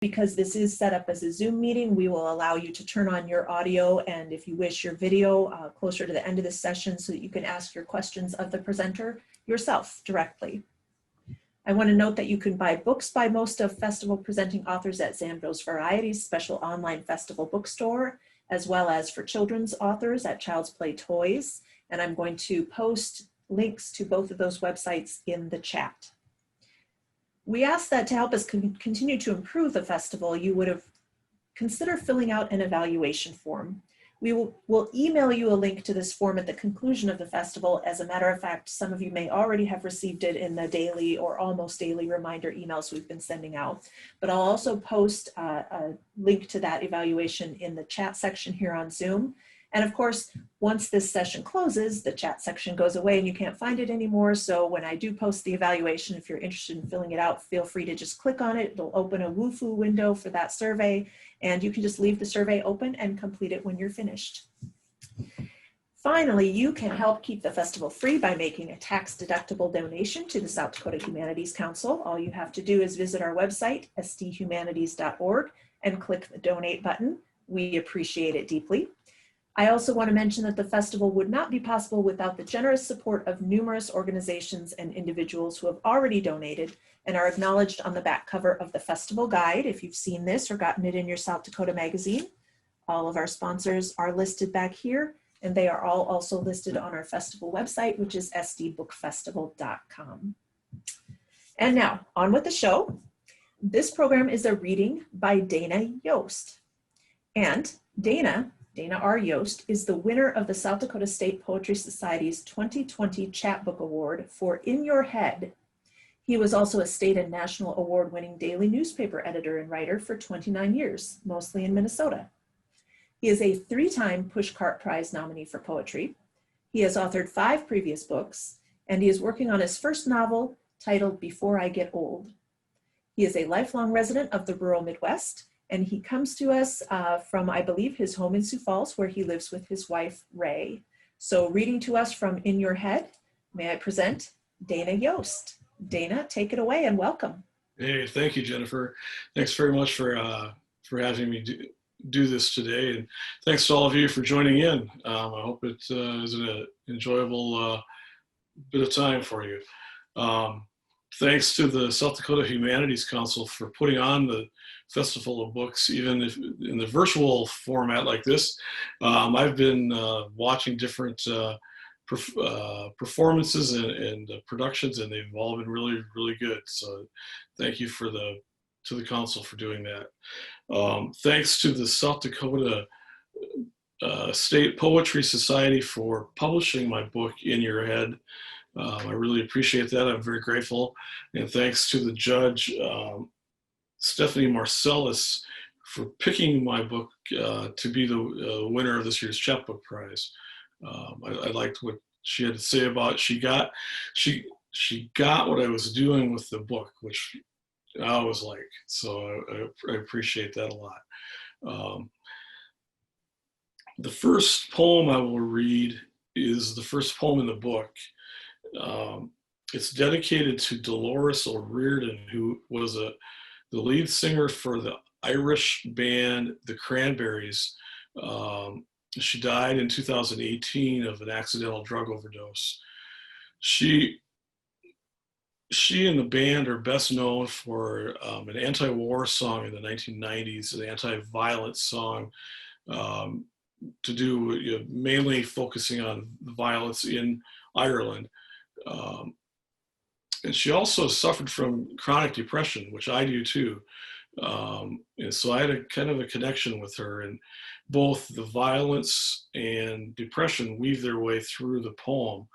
Because this is set up as a Zoom meeting, we will allow you to turn on your audio and, if you wish, your video closer to the end of the session so that you can ask your questions of the presenter yourself directly. I want to note that you can buy books by most of festival presenting authors at Zandvo's Varieties special online festival bookstore, as well as for children's authors at Child's Play Toys. And I'm going to post links to both of those websites in the chat. We ask that to help us continue to improve the festival, you would have consider filling out an evaluation form. We'll email you a link to this form at the conclusion of the festival. As a matter of fact, some of you may already have received it in the daily or almost daily reminder emails we've been sending out. But I'll also post a link to that evaluation in the chat section here on Zoom. And of course, once this session closes, the chat section goes away and you can't find it anymore. So when I do post the evaluation, if you're interested in filling it out, feel free to just click on it. It'll open a WooFoo window for that survey, and you can just leave the survey open and complete it when you're finished. Finally, you can help keep the festival free by making a tax-deductible donation to the South Dakota Humanities Council. All you have to do is visit our website, sdhumanities.org, and click the donate button. We appreciate it deeply. I also want to mention that the festival would not be possible without the generous support of numerous organizations and individuals who have already donated and are acknowledged on the back cover of the festival guide, if you've seen this or gotten it in your South Dakota magazine. All of our sponsors are listed back here, and they are all also listed on our festival website, which is sdbookfestival.com. And now, on with the show. This program is a reading by Dana Yost. And Dana R. Yost is the winner of the South Dakota State Poetry Society's 2020 Chapbook Award for In Your Head. He was also a state and national award-winning daily newspaper editor and writer for 29 years, mostly in Minnesota. He is a 3-time Pushcart Prize nominee for poetry. He has authored 5 previous books, and he is working on his first novel titled Before I Get Old. He is a lifelong resident of the rural Midwest, and he comes to us from, I believe, his home in Sioux Falls, where he lives with his wife, Ray. So reading to us from In Your Head, may I present Dana Yost. Dana, take it away and welcome. Hey, thank you, Jennifer. Thanks very much for having me do this today. And thanks to all of you for joining in. I hope it is an enjoyable bit of time for you. Thanks to the South Dakota Humanities Council for putting on the Festival of Books, even if in the virtual format like this. I've been watching different performances and productions, and they've all been really, really good. So thank you to the council for doing that. Thanks to the South Dakota State Poetry Society for publishing my book, In Your Head. I really appreciate that. I'm very grateful. And thanks to the judge, Stephanie Marcellus, for picking my book to be the winner of this year's Chapbook Prize. I liked what she had to say about it. She got what I was doing with the book, which I was like, so I appreciate that a lot. The first poem I will read is the first poem in the book. It's dedicated to Dolores O'Riordan, who was the lead singer for the Irish band The Cranberries. She died in 2018 of an accidental drug overdose. She and the band are best known for an anti-war song in the 1990s, an anti-violence song to do mainly focusing on violence in Ireland. And she also suffered from chronic depression, which I do too. And so I had a kind of a connection with her, and both the violence and depression weave their way through the poem,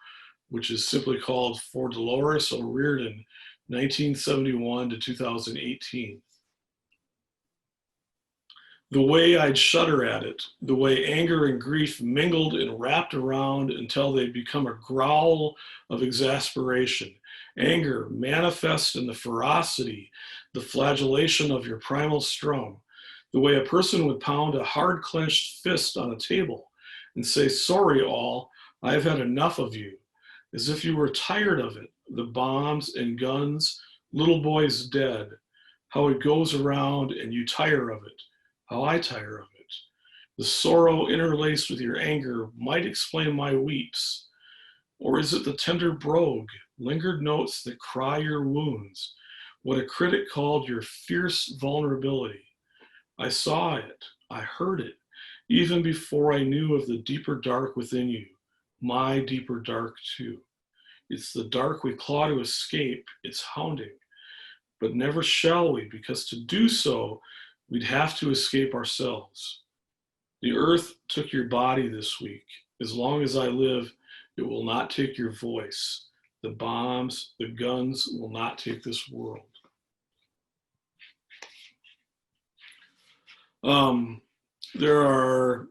which is simply called For Dolores O'Riordan, 1971 to 2018. The way I'd shudder at it, the way anger and grief mingled and wrapped around until they'd become a growl of exasperation. Anger manifest in the ferocity, the flagellation of your primal strum, the way a person would pound a hard clenched fist on a table and say, sorry all, I've had enough of you, as if you were tired of it, the bombs and guns, little boys dead, how it goes around and you tire of it, how I tire of it. The sorrow interlaced with your anger might explain my weeps. Or is it the tender brogue, lingered notes that cry your wounds, what a critic called your fierce vulnerability? I saw it, I heard it, even before I knew of the deeper dark within you, my deeper dark too. It's the dark we claw to escape, it's hounding. But never shall we, because to do so, we'd have to escape ourselves. The earth took your body this week. As long as I live, it will not take your voice. The bombs, the guns will not take this world. There are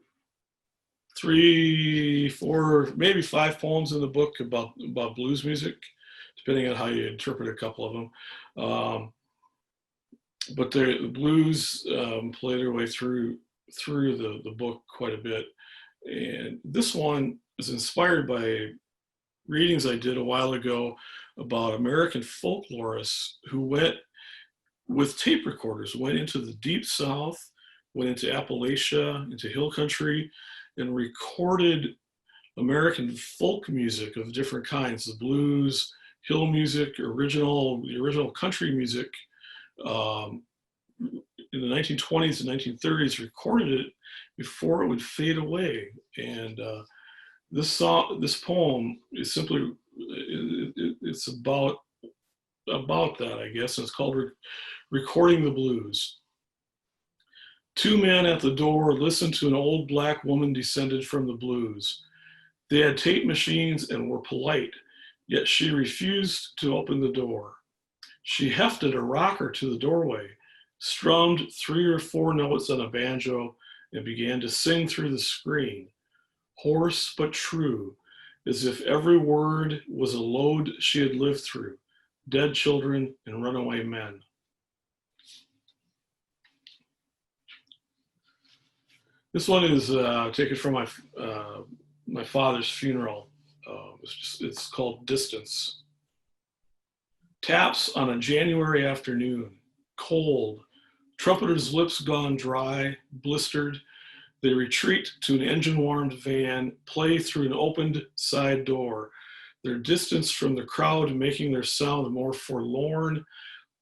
3, 4, maybe 5 poems in the book about blues music, depending on how you interpret a couple of them. But the blues play their way through the book quite a bit. And this one is inspired by readings I did a while ago about American folklorists who went with tape recorders, went into the deep South, went into Appalachia, into hill country, and recorded American folk music of different kinds, the blues, hill music, the original country music, in the 1920s and 1930s, recorded it before it would fade away. And this poem is simply, it's about that, I guess. And it's called Recording the Blues. 2 men at the door listened to an old black woman descended from the blues. They had tape machines and were polite, yet she refused to open the door. She hefted a rocker to the doorway, strummed 3 or 4 notes on a banjo, and began to sing through the screen, hoarse but true, as if every word was a load she had lived through, dead children and runaway men. This one is taken from my father's funeral. It's called Distance. Taps on a January afternoon, cold, trumpeters' lips gone dry, blistered. They retreat to an engine-warmed van, play through an opened side door, their distance from the crowd making their sound more forlorn,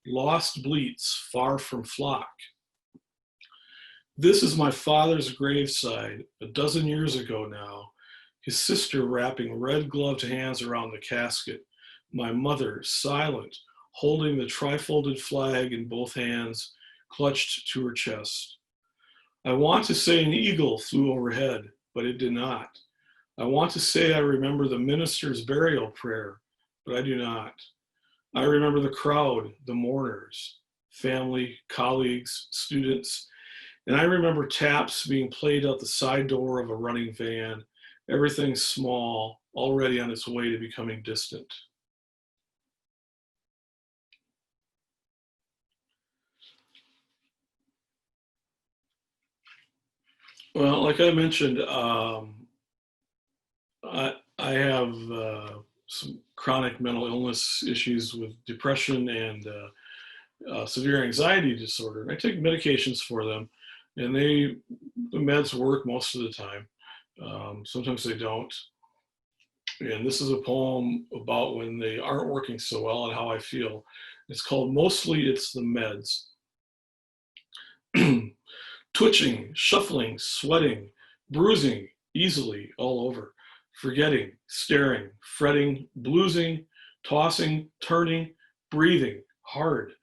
lost bleats far from flock. This is my father's graveside, a dozen years ago now, his sister wrapping red-gloved hands around the casket, my mother silent, holding the tri-folded flag in both hands, clutched to her chest. I want to say an eagle flew overhead, but it did not. I want to say I remember the minister's burial prayer, but I do not. I remember the crowd, the mourners, family, colleagues, students, and I remember taps being played out the side door of a running van, everything small, already on its way to becoming distant. Well, like I mentioned, I have some chronic mental illness issues with depression and severe anxiety disorder. I take medications for them, and the meds work most of the time. Sometimes they don't. And this is a poem about when they aren't working so well and how I feel. It's called Mostly It's the Meds. Twitching, shuffling, sweating, bruising easily all over, forgetting, staring, fretting, bluesing, tossing, turning, breathing hard,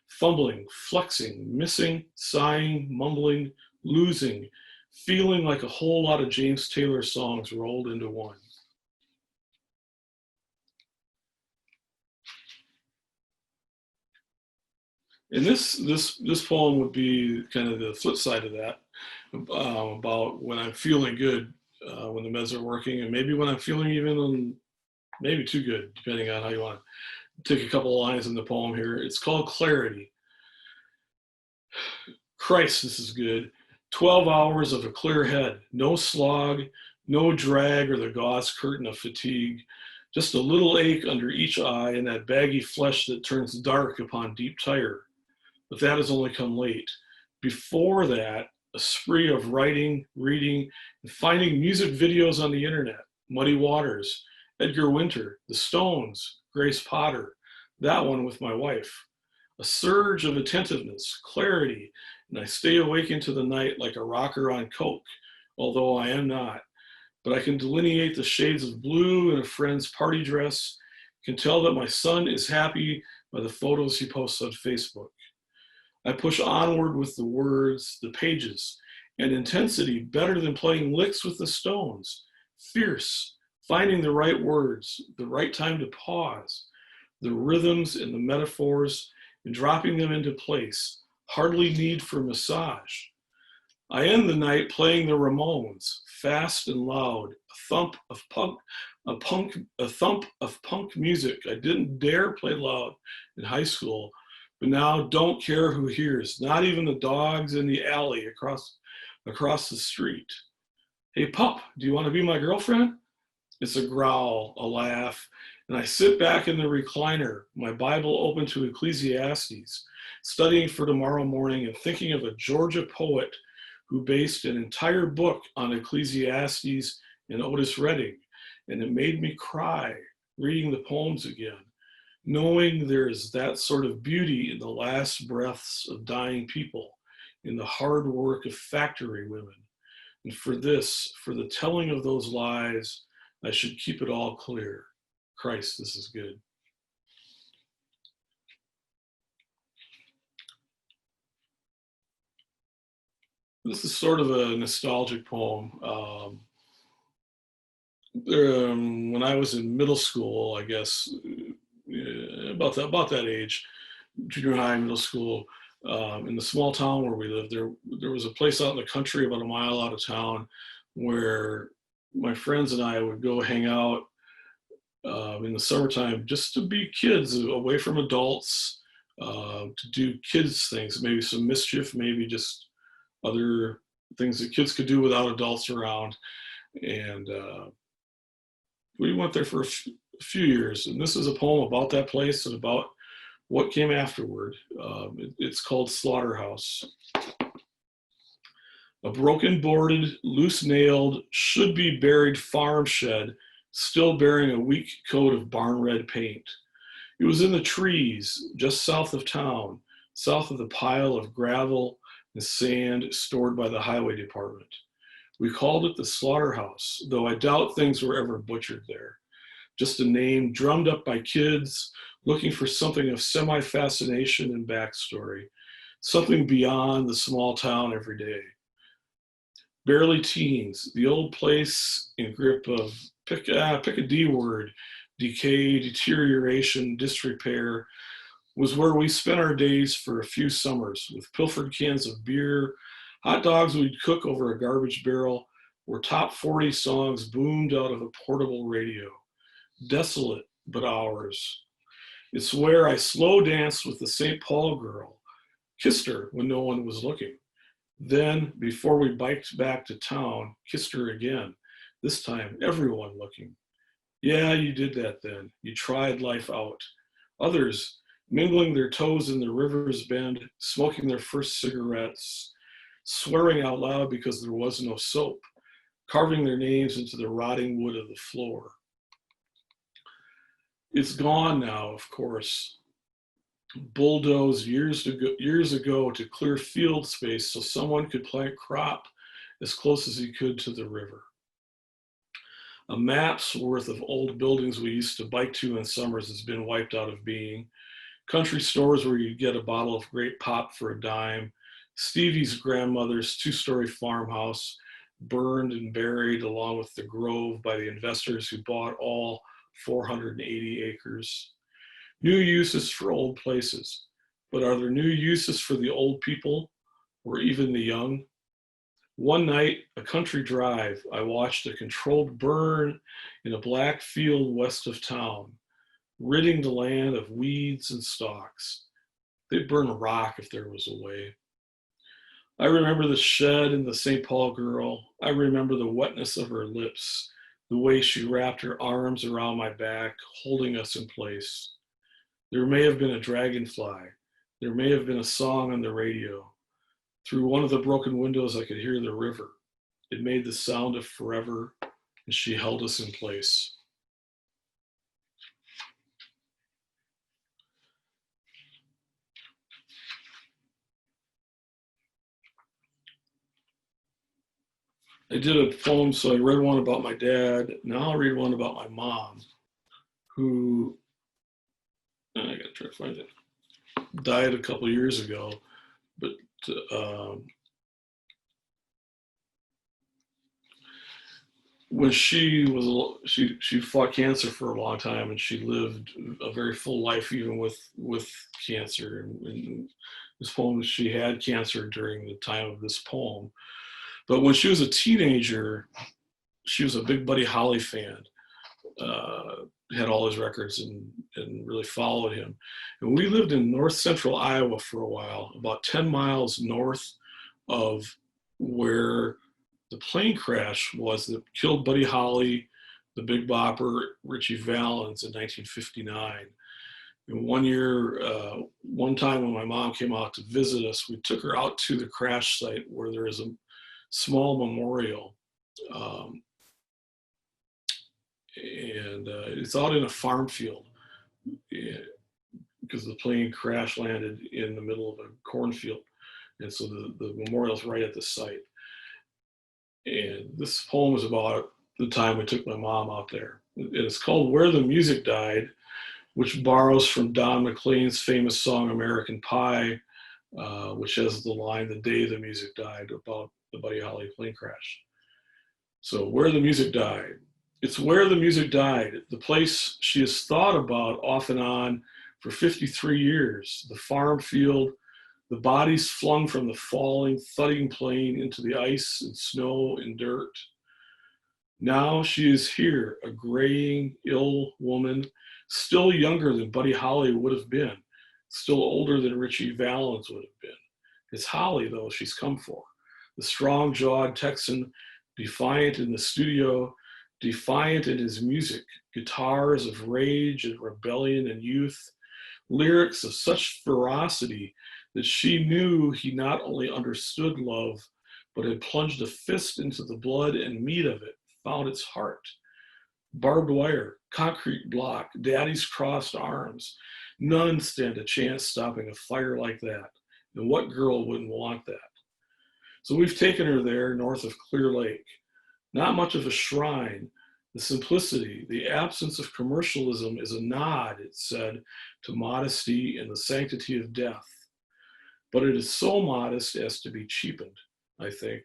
fumbling, flexing, missing, sighing, mumbling, losing, feeling like a whole lot of James Taylor songs rolled into one. And this poem would be kind of the flip side of that, about when I'm feeling good, when the meds are working, and maybe when I'm feeling even maybe too good, depending on how you want to take a couple of lines in the poem here. It's called Clarity. Christ, this is good. 12 hours of a clear head, no slog, no drag or the gauze curtain of fatigue, just a little ache under each eye and that baggy flesh that turns dark upon deep tire. but that has only come late. Before that, a spree of writing, reading, and finding music videos on the internet. Muddy Waters, Edgar Winter, The Stones, Grace Potter, that one with my wife. A surge of attentiveness, clarity, and I stay awake into the night like a rocker on coke, although I am not. But I can delineate the shades of blue in a friend's party dress, can tell that my son is happy by the photos he posts on Facebook. I push onward with the words, the pages, and intensity better than playing licks with the Stones. Fierce, finding the right words, the right time to pause, the rhythms and the metaphors, and dropping them into place. Hardly need for massage. I end the night playing the Ramones, fast and loud, a thump of punk music I didn't dare play loud in high school, but now don't care who hears, not even the dogs in the alley across the street. Hey pup, do you want to be my girlfriend? It's a growl, a laugh, and I sit back in the recliner, my Bible open to Ecclesiastes, studying for tomorrow morning and thinking of a Georgia poet who based an entire book on Ecclesiastes and Otis Redding, and it made me cry reading the poems again, knowing there is that sort of beauty in the last breaths of dying people, in the hard work of factory women. And for the telling of those lies, I should keep it all clear. Christ, this is good. This is sort of a nostalgic poem. When I was in middle school, I guess, about that age, junior high, middle school, in the small town where we lived, there was a place out in the country about a mile out of town where my friends and I would go hang out in the summertime just to be kids, away from adults, to do kids things, maybe some mischief, maybe just other things that kids could do without adults around. And we went there for a few years. And this is a poem about that place and about what came afterward. It's called Slaughterhouse. A broken boarded, loose nailed, should be buried farm shed, still bearing a weak coat of barn red paint. It was in the trees, just south of town, south of the pile of gravel and sand stored by the highway department. We called it the Slaughterhouse, though I doubt things were ever butchered there. Just a name drummed up by kids looking for something of semi-fascination and backstory, something beyond the small town every day. Barely teens, the old place in grip of, pick a D word, decay, deterioration, disrepair, was where we spent our days for a few summers with pilfered cans of beer, hot dogs we'd cook over a garbage barrel, where top 40 songs boomed out of a portable radio. Desolate, but ours. It's where I slow danced with the St. Paul girl, kissed her when no one was looking. Then, before we biked back to town, kissed her again, this time everyone looking. Yeah, you did that then. You tried life out. Others, mingling their toes in the river's bend, smoking their first cigarettes, swearing out loud because there was no soap, carving their names into the rotting wood of the floor. It's gone now, of course. Bulldozed years ago to clear field space so someone could plant crop as close as he could to the river. A map's worth of old buildings we used to bike to in summers has been wiped out of being. Country stores where you'd get a bottle of great pop for a dime. Stevie's grandmother's two-story farmhouse burned and buried along with the grove by the investors who bought all 480 acres. New uses for old places, but are there new uses for the old people or even the young? One night, a country drive, I watched a controlled burn in a black field west of town, ridding the land of weeds and stalks. They'd burn rock if there was a way. I remember the shed and the St. Paul girl. I remember the wetness of her lips, the way she wrapped her arms around my back, holding us in place. There may have been a dragonfly, There may have been a song on the radio. Through one of the broken windows, I could hear the river. It made the sound of forever, and she held us in place. I did a poem, so I read one about my dad. Now I'll read one about my mom, who, I gotta try to find it, died a couple years ago, but when she fought cancer for a long time, and she lived a very full life even with cancer. And this poem, she had cancer during the time of this poem. But when she was a teenager, she was a big Buddy Holly fan, had all his records and really followed him. And we lived in north central Iowa for a while, about 10 miles north of where the plane crash was that killed Buddy Holly, the Big Bopper, Richie Valens in 1959. And one time when my mom came out to visit us, we took her out to the crash site where there is a small memorial. And it's out in a farm field because the plane crash landed in the middle of a cornfield. And so the memorial's right at the site. And this poem is about the time we took my mom out there. And it's called Where the Music Died, which borrows from Don McLean's famous song American Pie, which has the line, "The day the music died," about the Buddy Holly plane crash. So where the music died. It's where the music died, the place she has thought about off and on for 53 years, the farm field, the bodies flung from the falling, thudding plane into the ice and snow and dirt. Now she is here, a graying, ill woman, still younger than Buddy Holly would have been, still older than Richie Valens would have been. It's Holly, though, she's come for. The strong-jawed Texan, defiant in the studio, defiant in his music, guitars of rage and rebellion and youth, lyrics of such ferocity that she knew he not only understood love, but had plunged a fist into the blood and meat of it, found its heart. Barbed wire, concrete block, daddy's crossed arms. None stand a chance stopping a fire like that. And what girl wouldn't want that? So we've taken her there north of Clear Lake. Not much of a shrine. The simplicity, the absence of commercialism is a nod, it said, to modesty and the sanctity of death. But it is so modest as to be cheapened, I think.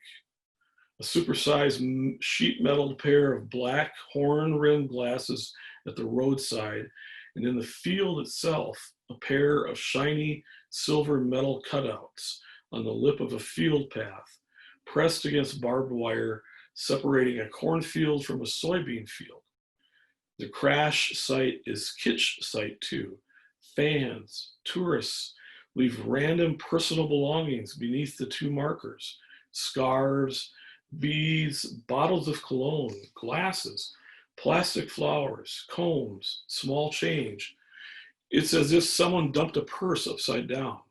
A supersized sheet-metaled pair of black horn-rimmed glasses at the roadside, and in the field itself, a pair of shiny silver metal cutouts on the lip of a field path, pressed against barbed wire, separating a cornfield from a soybean field. The crash site is kitsch site too. Fans, tourists leave random personal belongings beneath the two markers. Scarves, beads, bottles of cologne, glasses, plastic flowers, combs, small change. It's as if someone dumped a purse upside down.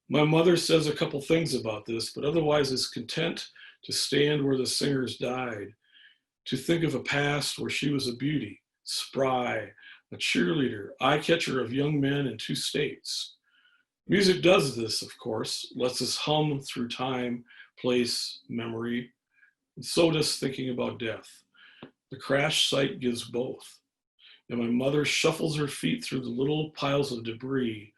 My mother says a couple things about this, but otherwise is content to stand where the singers died, to think of a past where she was a beauty, spry, a cheerleader, eye-catcher of young men in 2 states. Music does this, of course, lets us hum through time, place, memory, and so does thinking about death. The crash site gives both. And my mother shuffles her feet through the little piles of debris,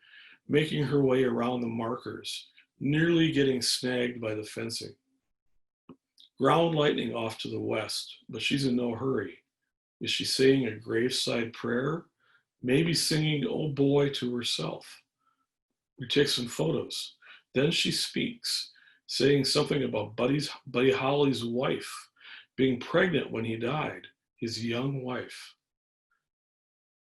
making her way around the markers, nearly getting snagged by the fencing. Ground lightning off to the west, but she's in no hurry. Is she saying a graveside prayer? Maybe singing "Oh Boy" to herself. We take some photos. Then she speaks, saying something about Buddy Holly's wife, being pregnant when he died, his young wife.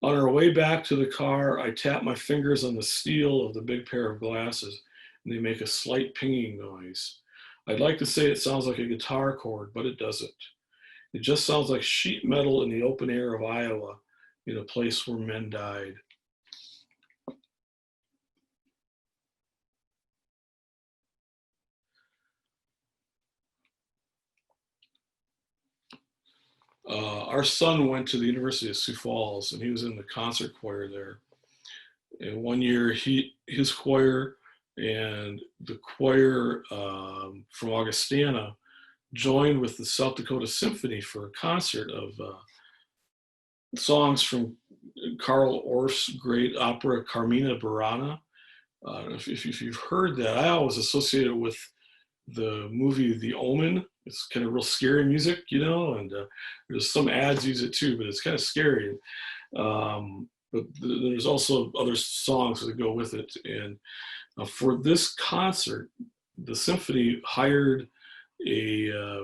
On our way back to the car, I tap my fingers on the steel of the big pair of glasses, and they make a slight pinging noise. I'd like to say it sounds like a guitar chord, but it doesn't. It just sounds like sheet metal in the open air of Iowa, in a place where men died. Our son went to the University of Sioux Falls, and he was in the concert choir there. And one year, his choir and the choir from Augustana joined with the South Dakota Symphony for a concert of songs from Carl Orff's great opera Carmina Burana. If you've heard that, I always associate it with the movie The Omen. It's kind of real scary music, and there's some ads use it too, but it's kind of scary. But there's also other songs that go with it. And for this concert, the symphony hired a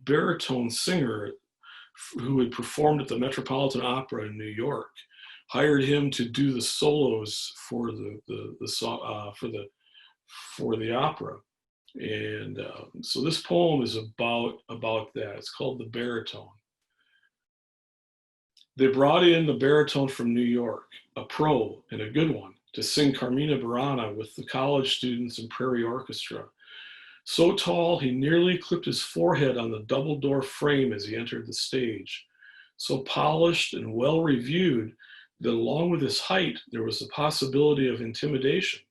baritone singer who had performed at the Metropolitan Opera in New York, hired him to do the solos for the song for the opera. And so this poem is about that. It's called The Baritone. They brought in the baritone from New York, a pro and a good one, to sing Carmina Burana with the college students and Prairie Orchestra. So tall, he nearly clipped his forehead on the double door frame as he entered the stage. So polished and well reviewed that along with his height, there was the possibility of intimidation.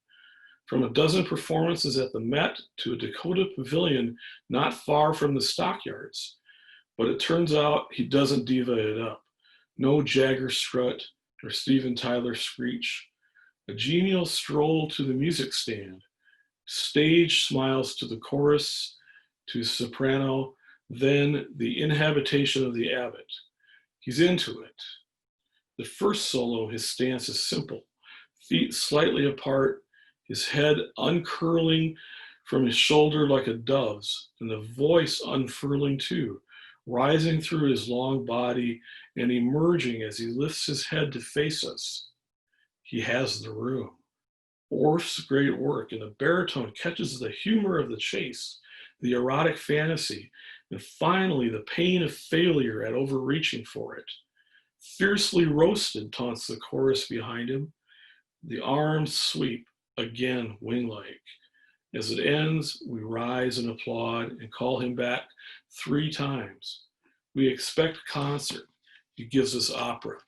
From a dozen performances at the Met to a Dakota pavilion not far from the stockyards. But it turns out he doesn't diva it up. No Jagger strut or Steven Tyler screech. A genial stroll to the music stand. Stage smiles to the chorus, to soprano, then the inhabitation of the abbot. He's into it. The first solo, his stance is simple. Feet slightly apart, his head uncurling from his shoulder like a dove's, and the voice unfurling too, rising through his long body and emerging as he lifts his head to face us. He has the room. Orff's great work, and the baritone catches the humor of the chase, the erotic fantasy, and finally the pain of failure at overreaching for it. Fiercely roasted, taunts the chorus behind him. The arms sweep, again wing-like. As it ends, we rise and applaud and call him back 3 times. We expect concert. He gives us opera.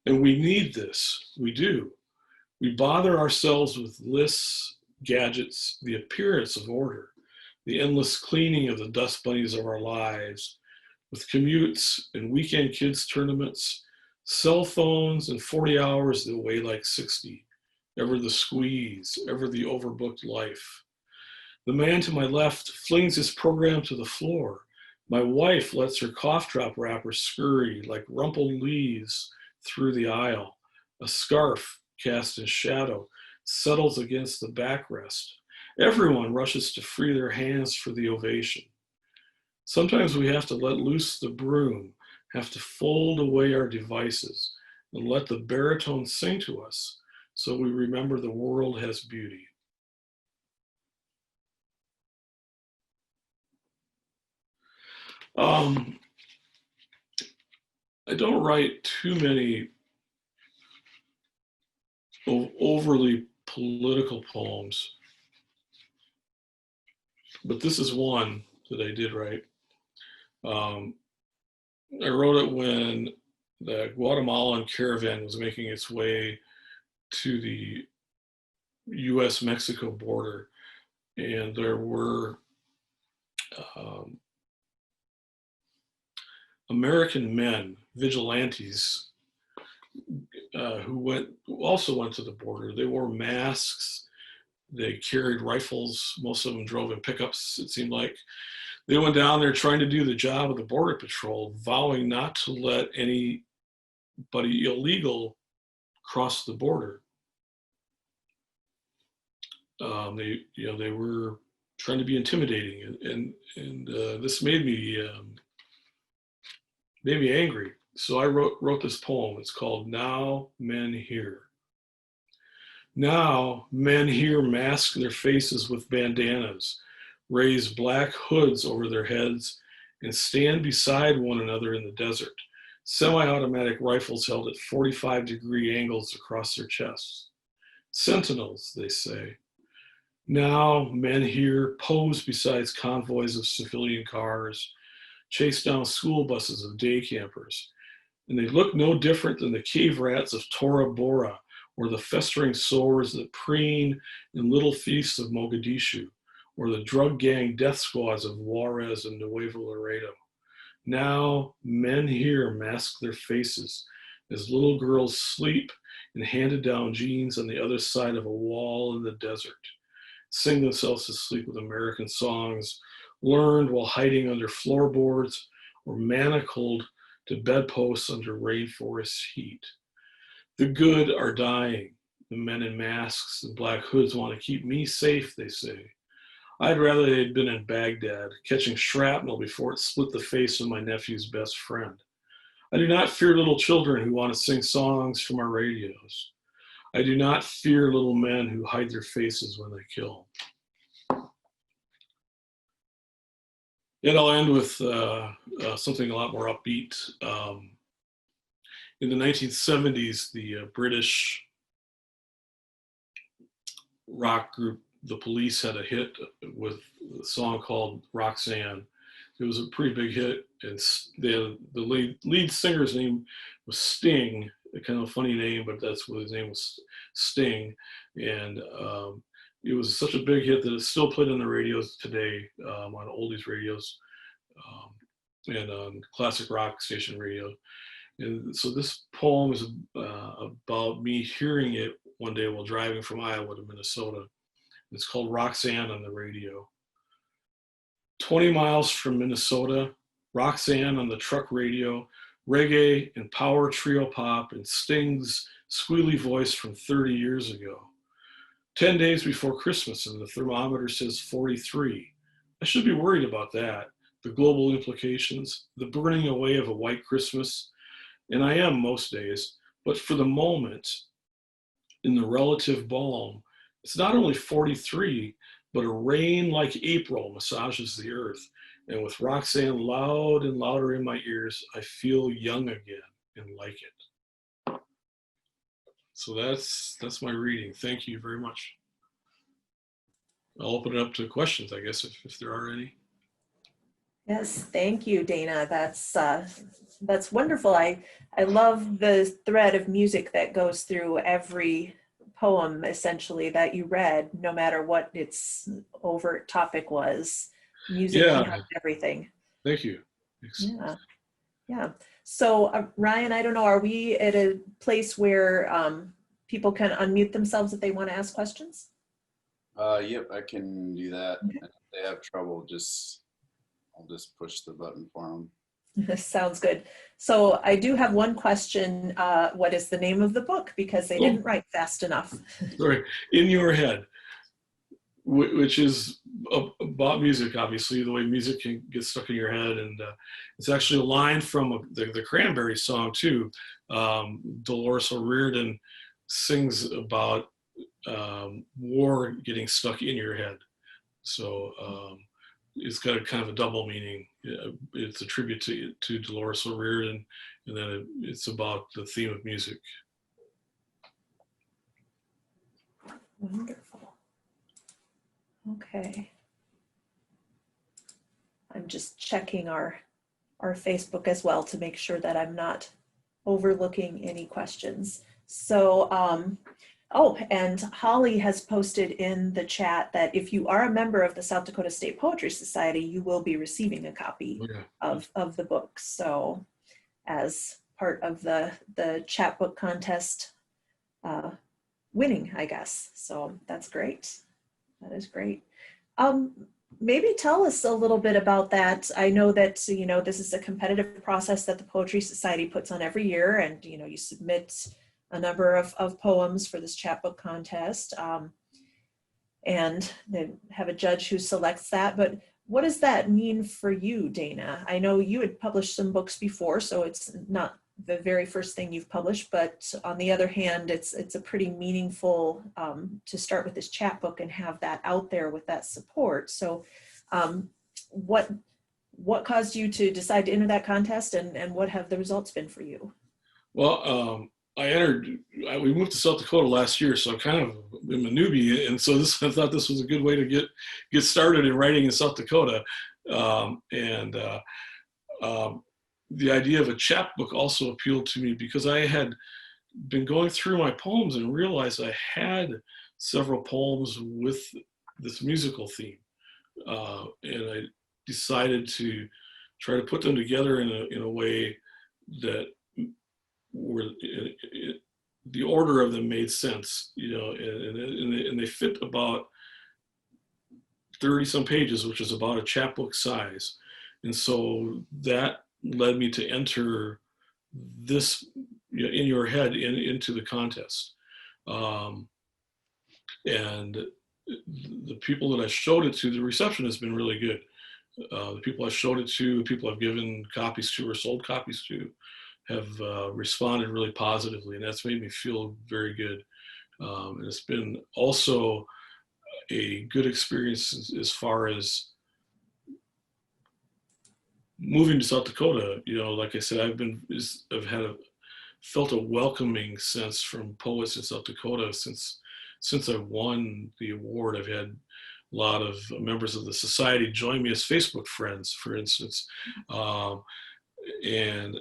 And we need this. We do. We bother ourselves with lists, gadgets, the appearance of order, the endless cleaning of the dust bunnies of our lives, with commutes and weekend kids tournaments, cell phones and 40 hours that weigh like 60, ever the squeeze, ever the overbooked life. The man to my left flings his program to the floor. My wife lets her cough drop wrapper scurry like rumpled leaves through the aisle. A scarf cast in shadow settles against the backrest. Everyone rushes to free their hands for the ovation. Sometimes we have to let loose the broom, have to fold away our devices, and let the baritone sing to us so we remember the world has beauty. I don't write too many overly political poems, but this is one that I did write. I wrote it when the Guatemalan caravan was making its way to the US-Mexico border, and there were American men, vigilantes, who also went to the border. They wore masks. They carried rifles. Most of them drove in pickups, it seemed like. They went down there trying to do the job of the Border Patrol, vowing not to let anybody illegal cross the border. They were trying to be intimidating, and this made me angry. So I wrote this poem. It's called "Now Men Hear." Now men here mask their faces with bandanas, raise black hoods over their heads, and stand beside one another in the desert, semi-automatic rifles held at 45-degree angles across their chests. Sentinels, they say. Now men here pose beside convoys of civilian cars, chase down school buses of day campers. And they look no different than the cave rats of Tora Bora or the festering sores that preen in little feasts of Mogadishu, or the drug gang death squads of Juarez and Nuevo Laredo. Now, men here mask their faces as little girls sleep in handed-down jeans on the other side of a wall in the desert, sing themselves to sleep with American songs learned while hiding under floorboards or manacled to bedposts under rainforest heat. The good are dying. The men in masks and black hoods want to keep me safe, they say. I'd rather they'd been in Baghdad, catching shrapnel before it split the face of my nephew's best friend. I do not fear little children who want to sing songs from our radios. I do not fear little men who hide their faces when they kill. And I'll end with something a lot more upbeat. In the 1970s, the British rock group The Police had a hit with a song called Roxanne. It was a pretty big hit, and the lead singer's name was Sting, a kind of funny name, but that's what his name was, Sting. And it was such a big hit that it's still played on the radios today, on oldies radios and on classic rock station radio. And so this poem is about me hearing it one day while driving from Iowa to Minnesota. It's called Roxanne on the radio. 20 miles from Minnesota, Roxanne on the truck radio, reggae and power trio pop and Sting's squealy voice from 30 years ago. 10 days before Christmas and the thermometer says 43. I should be worried about that, the global implications, the burning away of a white Christmas, and I am most days, but for the moment, in the relative balm, it's not only 43, but a rain like April massages the earth. And with Roxanne loud and louder in my ears, I feel young again and like it. So that's my reading. Thank you very much. I'll open it up to questions, I guess, if there are any. Yes, thank you, Dana. That's wonderful. I love the thread of music that goes through every poem, essentially, that you read, no matter what its overt topic was. Music behind everything. Thank you. Yeah. So Ryan, I don't know, are we at a place where people can unmute themselves if they want to ask questions? Yep, I can do that. Okay. If they have trouble, I'll just push the button for them. Sounds good. So I do have one question. What is the name of the book? Because they didn't write fast enough. Sorry, In Your Head, which is about music, obviously, the way music can get stuck in your head. And it's actually a line from the Cranberries song, too. Dolores O'Riordan sings about war getting stuck in your head. So it's got a kind of a double meaning. It's a tribute to Dolores O'Riordan, and then it's about the theme of music. Wonderful. Okay. I'm just checking our Facebook as well to make sure that I'm not overlooking any questions. So, and Holly has posted in the chat that if you are a member of the South Dakota State Poetry Society, you will be receiving a copy of the book. So as part of the chapbook contest winning, I guess. So that's great. That is great. Maybe tell us a little bit about that. I know that, this is a competitive process that the Poetry Society puts on every year, and, you submit a number of poems for this chapbook contest, and they have a judge who selects that. But what does that mean for you, Dana? I know you had published some books before, so it's not the very first thing you've published, but on the other hand, it's a pretty meaningful to start with this chapbook and have that out there with that support. So what caused you to decide to enter that contest, and what have the results been for you? Well, we moved to South Dakota last year, so I kind of am a newbie, and so I thought this was a good way to get started in writing in South Dakota. the idea of a chapbook also appealed to me because I had been going through my poems and realized I had several poems with this musical theme. And I decided to try to put them together in a way that where the order of them made sense, and they fit about 30 some pages, which is about a chapbook size. And so that led me to enter this in your head into the contest. And the people that I showed it to, the reception has been really good. The people I showed it to, the people I've given copies to or sold copies to, have responded really positively, and that's made me feel very good. And it's been also a good experience as far as moving to South Dakota. Like I said, I've felt a welcoming sense from poets in South Dakota since I won the award. I've had a lot of members of the society join me as Facebook friends, for instance. And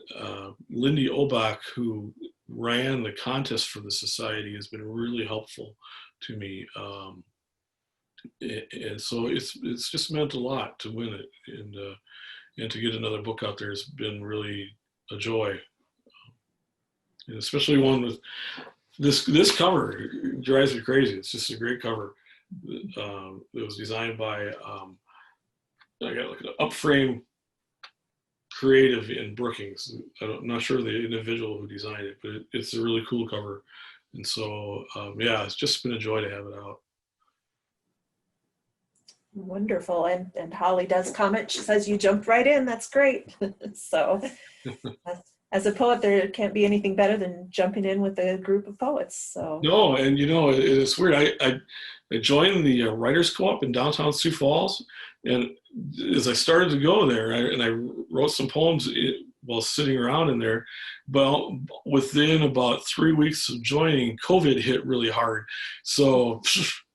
Lindy Obach, who ran the contest for the society, has been really helpful to me. And so it's just meant a lot to win it, and to get another book out there has been really a joy. And especially one with this cover. It drives me crazy. It's just a great cover. It was designed by I got like an upframe creative in Brookings. I'm not sure the individual who designed it, but it's a really cool cover. And so, it's just been a joy to have it out. Wonderful. And Holly does comment. She says, you jumped right in. That's great. So as a poet, there can't be anything better than jumping in with a group of poets. So no, and it's weird. I joined the Writers Co-op in downtown Sioux Falls, and as I started to go there, I wrote some poems while sitting around in there. But within about 3 weeks of joining, COVID hit really hard, so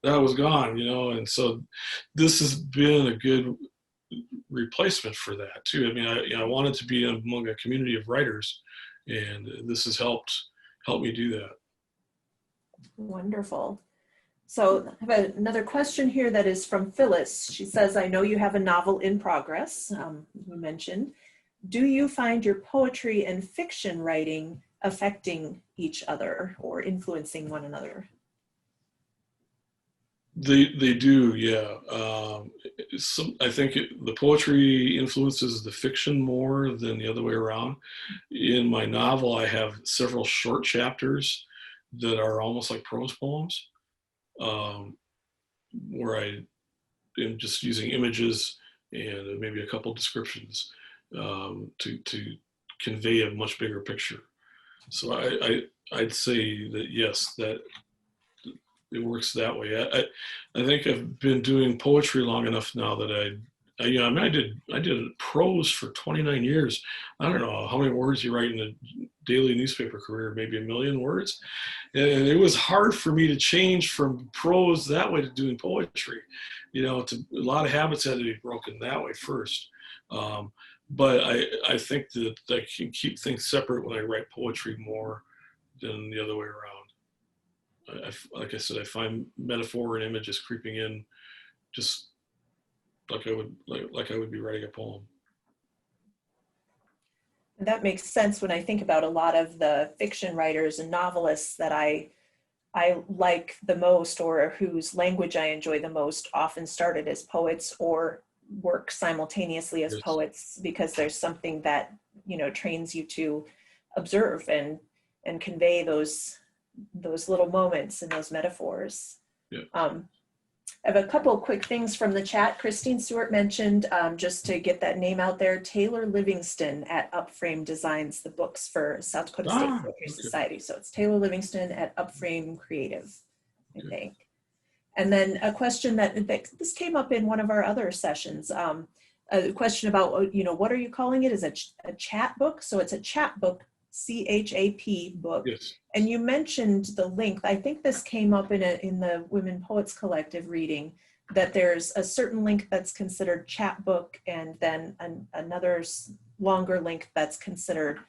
that was gone. And so this has been a good replacement for that too. I mean, I wanted to be among a community of writers, and this has helped me do that. wonderful. So I have another question here that is from Phyllis. She says, I know you have a novel in progress, you mentioned. Do you find your poetry and fiction writing affecting each other or influencing one another? They do, yeah. I think the poetry influences the fiction more than the other way around. In my novel, I have several short chapters that are almost like prose poems, where I am just using images and maybe a couple descriptions to convey a much bigger picture. So I'd say that yes, that it works that way. I think I've been doing poetry long enough now that I did prose for 29 years. I don't know how many words you write in a daily newspaper career, maybe 1 million words. And it was hard for me to change from prose that way to doing poetry. A lot of habits had to be broken that way first. But I think that I can keep things separate when I write poetry more than the other way around. Like I said, I find metaphor and images creeping in just like I would be writing a poem. And that makes sense when I think about a lot of the fiction writers and novelists that I like the most, or whose language I enjoy the most, often started as poets or work simultaneously as poets, because there's something that trains you to observe and convey those little moments and those metaphors. Yeah. I have a couple of quick things from the chat. Christine Stewart mentioned, just to get that name out there, Taylor Livingston at Upframe designs the books for South Dakota State Poetry Society. So it's Taylor Livingston at Upframe Creative, I think. And then a question that this came up in one of our other sessions, a question about, what are you calling it? Is it a chat book? So it's a chat book, CHAP book. Yes. And you mentioned the link. I think this came up in the Women Poets Collective reading, that there's a certain link that's considered chat book, and then another longer length that's considered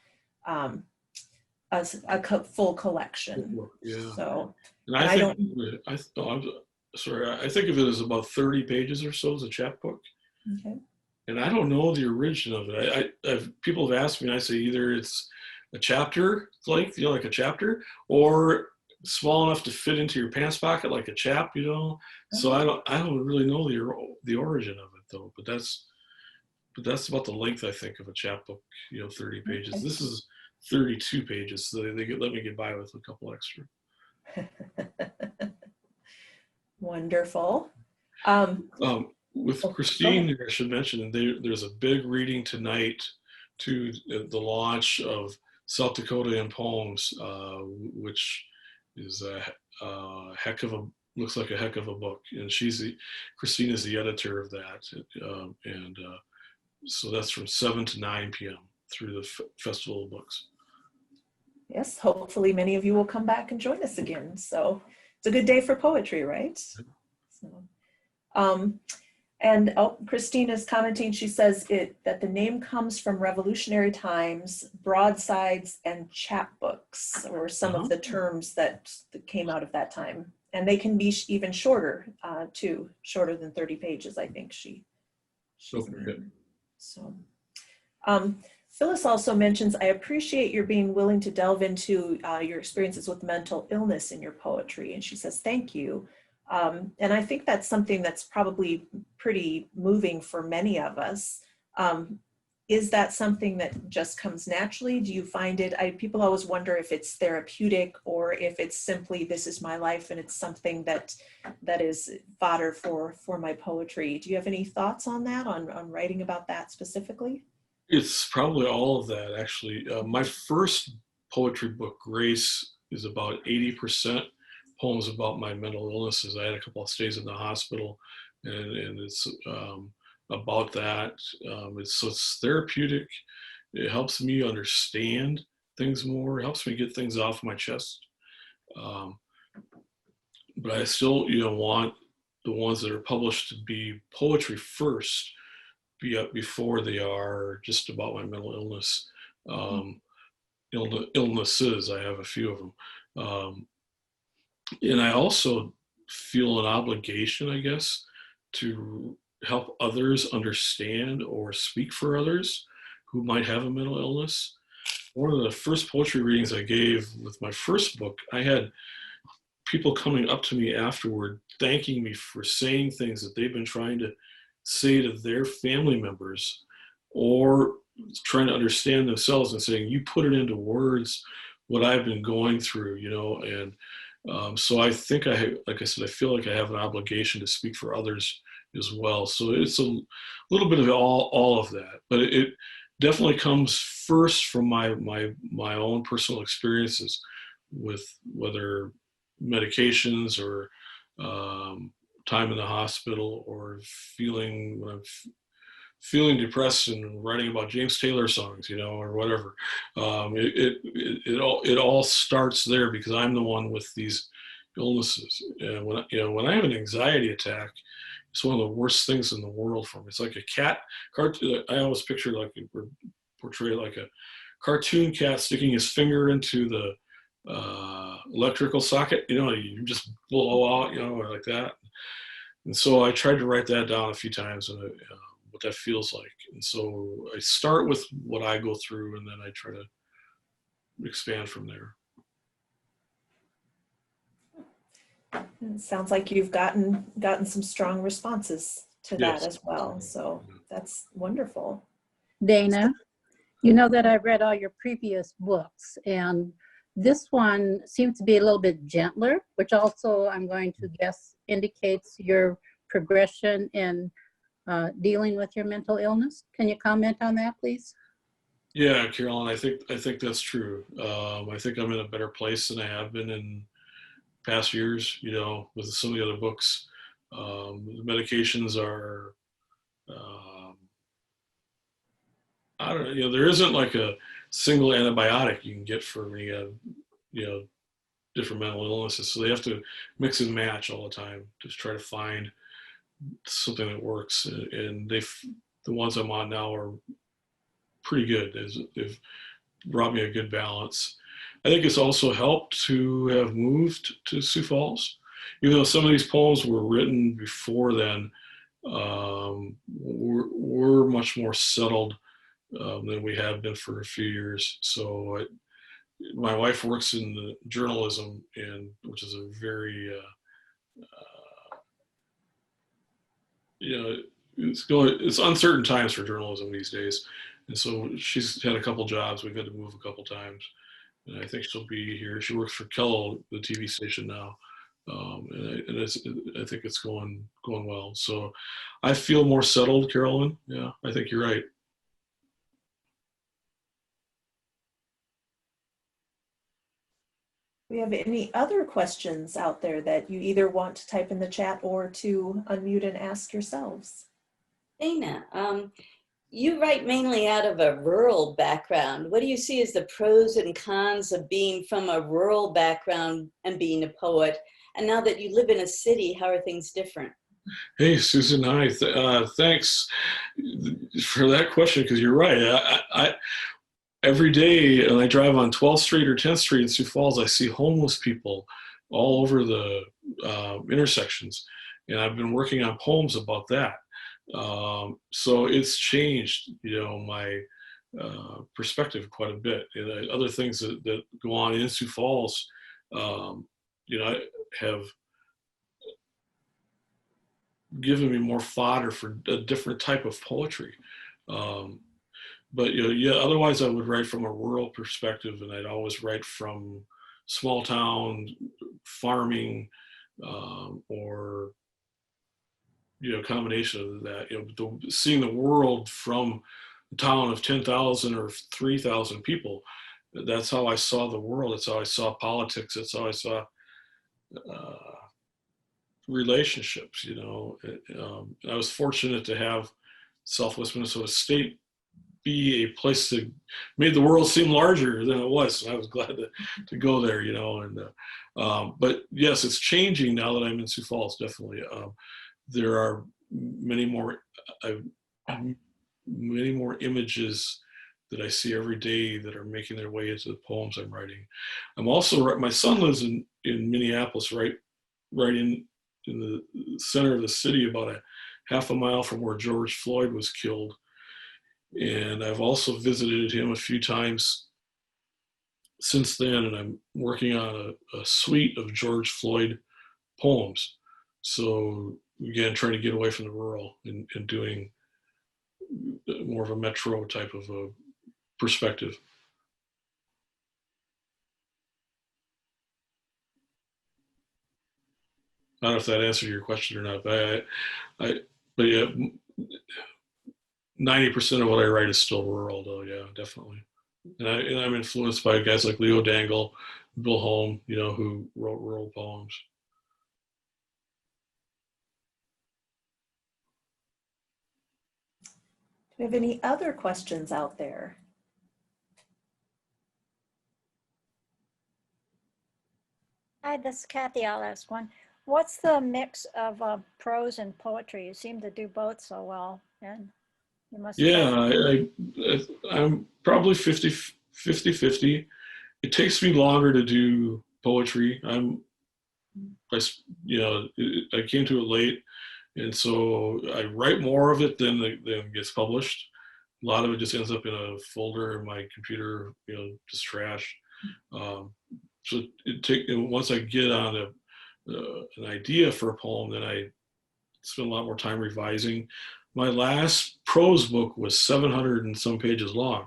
as a full collection. Yeah. So, And and I I think, don't, I'm sorry, I think of it as about 30 pages or so as a chapbook. okay. And I don't know the origin of it. People have asked me, and I say either it's a chapter length, like a chapter, or small enough to fit into your pants pocket, like a chap, So I don't really know the origin of it though. But that's about the length I think of a chapbook. 30 pages. Okay. This is 32 pages, so they let me get by with a couple extra. Wonderful. With Christine, I should mention, there's a big reading tonight to the launch of South Dakota in Poems, which is looks like a heck of a book. And Christine is the editor of that. So that's from 7 to 9 p.m. through the Festival of Books. Yes, hopefully many of you will come back and join us again. So it's a good day for poetry, right? So, and Christine is commenting, she says that the name comes from revolutionary times, broadsides, and chapbooks, or some of the terms that came out of that time. And they can be even shorter, too, shorter than 30 pages, I think she's named. So, Phyllis also mentions, I appreciate your being willing to delve into your experiences with mental illness in your poetry. And she says, thank you. And I think that's something that's probably pretty moving for many of us. Is that something that just comes naturally? Do you find it, people always wonder if it's therapeutic or if it's simply, this is my life and it's something that is fodder for my poetry. Do you have any thoughts on that, on writing about that specifically? It's probably all of that, actually. My first poetry book, Grace, is about 80% poems about my mental illnesses. I had a couple of stays in the hospital, and it's about that. It's therapeutic. It helps me understand things more. It helps me get things off my chest. But I still, want the ones that are published to be poetry first, be up before they are just about my mental illness. Illnesses, I have a few of them. And I also feel an obligation, I guess, to help others understand or speak for others who might have a mental illness. One of the first poetry readings I gave with my first book, I had people coming up to me afterward, thanking me for saying things that they've been trying to say to their family members, or trying to understand themselves and saying, you put it into words what I've been going through, and so I think like I said, I feel like I have an obligation to speak for others as well. So it's a little bit of all of that, but it definitely comes first from my own personal experiences with whether medications or time in the hospital, or when I'm feeling depressed and writing about James Taylor songs, or whatever. It all starts there because I'm the one with these illnesses. And when I have an anxiety attack, it's one of the worst things in the world for me. It's like a cat cartoon. I always picture portray like a cartoon cat sticking his finger into the electrical socket. You just blow out, or like that. And so I tried to write that down a few times, and what that feels like. And so I start with what I go through, and then I try to expand from there. It sounds like you've gotten some strong responses to that as well. So that's wonderful. Dana, you know that I've read all your previous books, and this one seems to be a little bit gentler, which also I'm going to guess indicates your progression in dealing with your mental illness. Can you comment on that, please? Yeah, Carolyn, I think that's true. I think I'm in a better place than I have been in past years, with some of the other books. The medications are, I don't know, there isn't like a single antibiotic you can get for when you have, different mental illnesses. So they have to mix and match all the time to try to find something that works. And the ones I'm on now are pretty good. They've brought me a good balance. I think it's also helped to have moved to Sioux Falls. Even though some of these poems were written before then, we're much more settled than we have been for a few years. So my wife works in the journalism, which is a very, it's uncertain times for journalism these days. And so she's had a couple jobs. We've had to move a couple times. And I think she'll be here. She works for Kello, the TV station now. I think it's going well. So I feel more settled, Carolyn. Yeah, I think you're right. Do we have any other questions out there that you either want to type in the chat or to unmute and ask yourselves? Dana, you write mainly out of a rural background. What do you see as the pros and cons of being from a rural background and being a poet? And now that you live in a city, how are things different? Hey, Susan, hi. Thanks for that question, because you're right. Every day when I drive on 12th Street or 10th Street in Sioux Falls, I see homeless people all over the intersections. And I've been working on poems about that. So it's changed, my perspective quite a bit. And other things that go on in Sioux Falls, have given me more fodder for a different type of poetry. But otherwise I would write from a rural perspective, and I'd always write from small town farming, or combination of that. Seeing the world from a town of 10,000 or 3,000 people. That's how I saw the world. That's how I saw politics. That's how I saw relationships. I was fortunate to have Southwest Minnesota State be a place that made the world seem larger than it was. And I was glad to go there, but yes, it's changing now that I'm in Sioux Falls, definitely. There are many more images that I see every day that are making their way into the poems I'm writing. I'm also, my son lives in Minneapolis, right in the center of the city, about a half a mile from where George Floyd was killed. And I've also visited him a few times since then, and I'm working on a suite of George Floyd poems. So again, trying to get away from the rural and doing more of a metro type of a perspective. I don't know if that answered your question or not, but but yeah, 90% of what I write is still rural, though. Yeah, definitely. And I'm influenced by guys like Leo Dangle, Bill Holm, who wrote rural poems. Do we have any other questions out there? Hi, this is Kathy. I'll ask one. What's the mix of prose and poetry? You seem to do both so well, and you must. Yeah, I'm probably 50-50. It takes me longer to do poetry. I came to it late, and so I write more of it than gets published. A lot of it just ends up in a folder in my computer, just trash. So once I get on an idea for a poem, then I spend a lot more time revising. My last prose book was 700 and some pages long.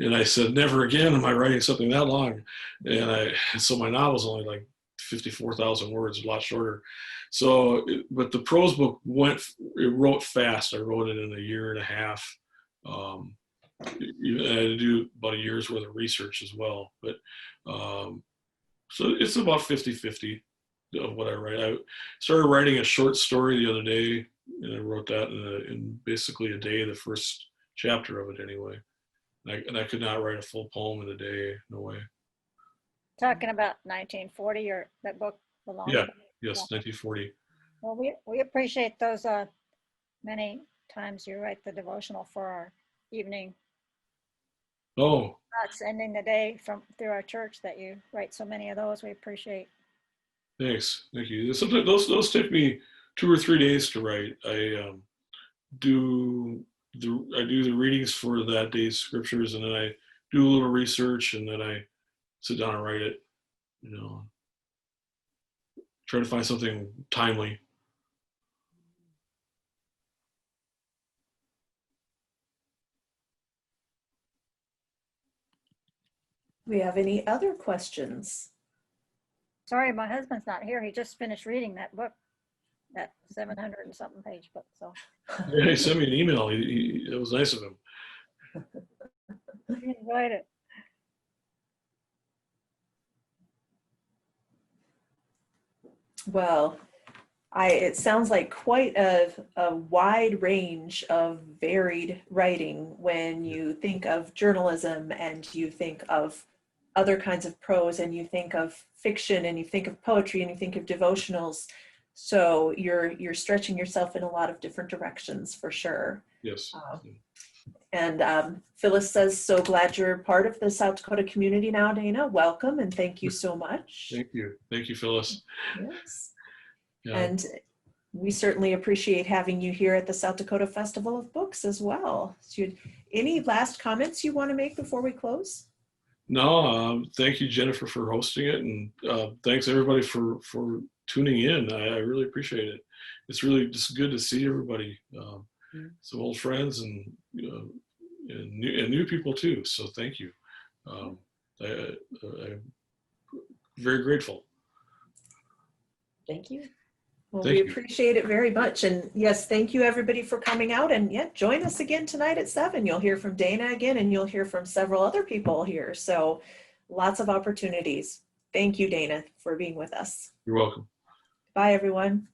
And I said, never again am I writing something that long. And so my novel's only like 54,000 words, a lot shorter. So, but the prose book wrote fast. I wrote it in a year and a half. I had to do about a year's worth of research as well. But so it's about 50-50 of what I write. I started writing a short story the other day, and I wrote that in basically a day, the first chapter of it anyway. And I could not write a full poem in a day, no way. Talking about 1940, or that book belongs. Yeah, yes, 1940. Well, we appreciate those many times you write the devotional for our evening Oh, That's ending the day from through our church that you write so many of those. We appreciate. thanks. Thank you. Sometimes those take me 2 or 3 days to write. Do I do the readings for that day's scriptures, and then I do a little research, and then I sit down and write it. You know, try to find something timely. We have any other questions? Sorry, my husband's not here. He just finished reading that book, that 700 and something page book. So Yeah, he sent me an email. It was nice of him. he enjoyed it. Well, it sounds like quite a wide range of varied writing when you think of journalism and you think of other kinds of prose and you think of fiction and you think of poetry and you think of devotionals. So you're stretching yourself in a lot of different directions for sure. Yes. And Phyllis says, so glad you're part of the South Dakota community now, Dana. Welcome and thank you so much. Thank you. Thank you, Phyllis. Yes. Yeah. And we certainly appreciate having you here at the South Dakota Festival of Books as well. So any last comments you want to make before we close? No, thank you, Jennifer, for hosting it, and thanks everybody for tuning in. I really appreciate it. It's really just good to see everybody, some old friends and new people too. So thank you. I'm very grateful. Thank you. Well, Thank we you. appreciate it very much. And yes, thank you everybody for coming out. And yeah, join us again tonight at 7. You'll hear from Dana again, and you'll hear from several other people here. So lots of opportunities. Thank you, Dana, for being with us. You're welcome. Bye, everyone.